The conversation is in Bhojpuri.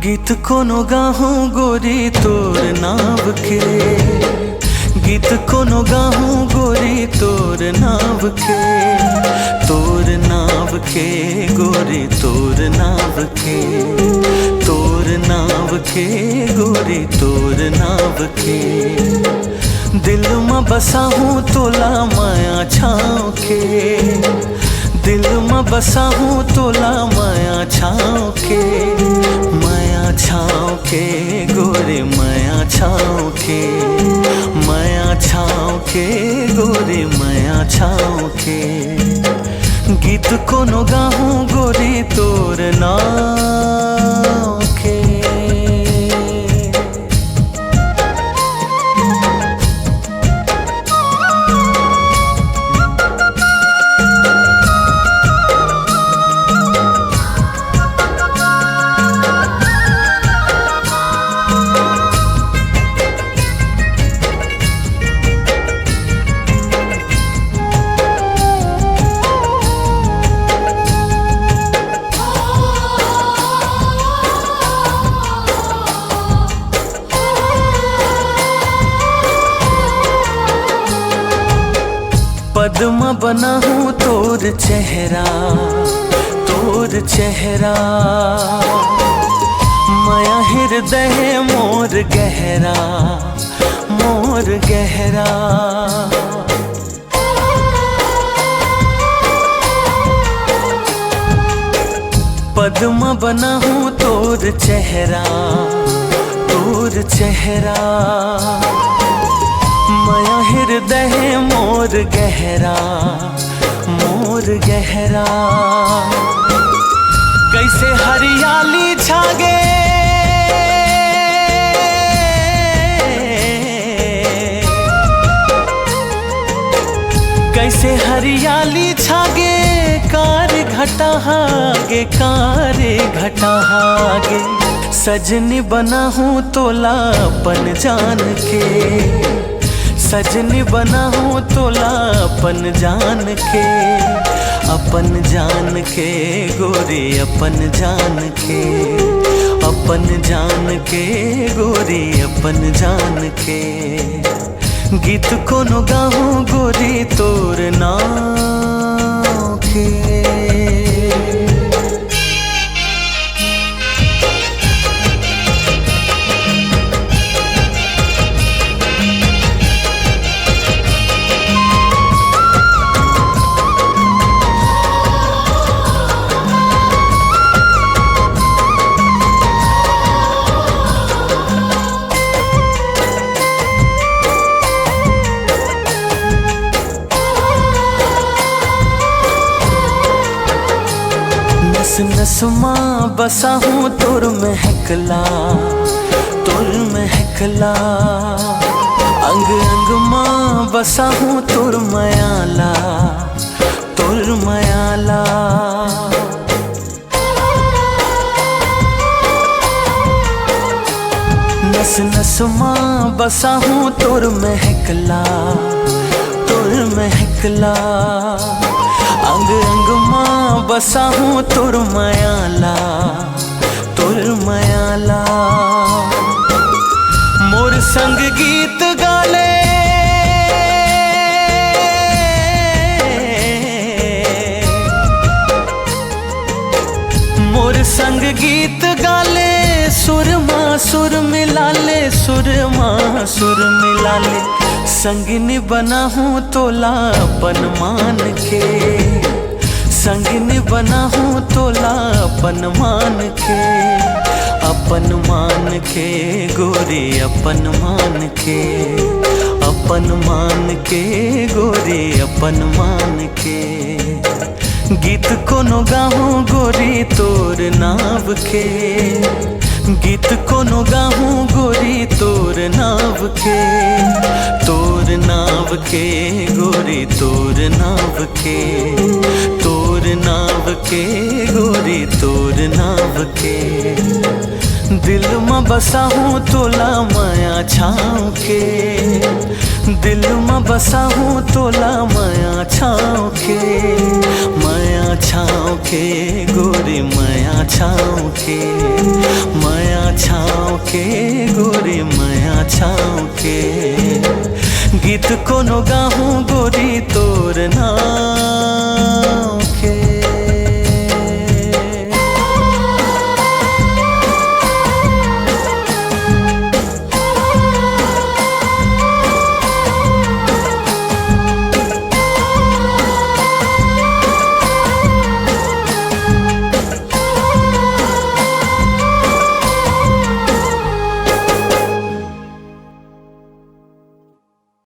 गीत कोनो गाहूँ गोरी तोर नाव के, गीत कोनो गाहूँ गोरी तोर नाव के, तोर नाव के गोरी तोर नाव के, तोर नाव के गोरी तोर नाव के। दिल में बसा हूँ तोला माया छाँव के, दिल में बसा हूँ तोला माया छाँव के, माया छाँव के गोरे माया छाँव के, माया छाँव के गोरे माया छाँव के। गीत कोनो गाहूँ गोरी तोर नाव के। पद्म बना हूँ तोर चेहरा, तोर चेहरा, माया हृदय मोर गहरा, मोर गहरा। पद्म बना हूँ तोर चेहरा, तोर चेहरा, माया हृदय मोर गहरा, मोर गहरा। कैसे हरियाली छागे, कैसे हरियाली छागे, कार घटा हागे, कार घटा हागे। सजनी बना हूँ तोला अपन जान के, सजनी बना हूँ तोला अपन जान के, अपन जान के गोरी अपन जान के, अपन जान के गोरी अपन जान के। गीत कोनो गाहूँ गोरी तोर नाव के। नस माँ बसा हूँ तोर महकला, तोर महकला। अंग अंग माँ बसा हूँ तोर मायाला, तोर मायाला। नस नस माँ बसा हूँ तोर महकला, तोर महकला। अंग अंग माँ बसा हूँ तोर मायाला, तोर मायाला। मोर संग गीत गाले मोर संग गीत गाले सुर माँ सुर मिला ले सुर माँ सुर मिला ले संगिनी बना हूँ तोला अपन मान के संगिनी बना हूँ तोला अपन मान के अपन मान के गोरी अपन मान के अपन मान के गोरी अपन मान के गीत कोनो गाहूँ गोरी तोर नाव के गीत कोनो गाहूँ गोरी तोर नाव के तोर नाव के गोरी तोर नाव के तोर नाव के गोरी तोर नाव के दिल में बसा हूँ तोला माया छाँव के दिल में बसा हूँ तोला माया छाँव के गोरी माया छाँव के माया छाँव के गोरी माया छाँव के गीत कोनो गाहूँ गोरी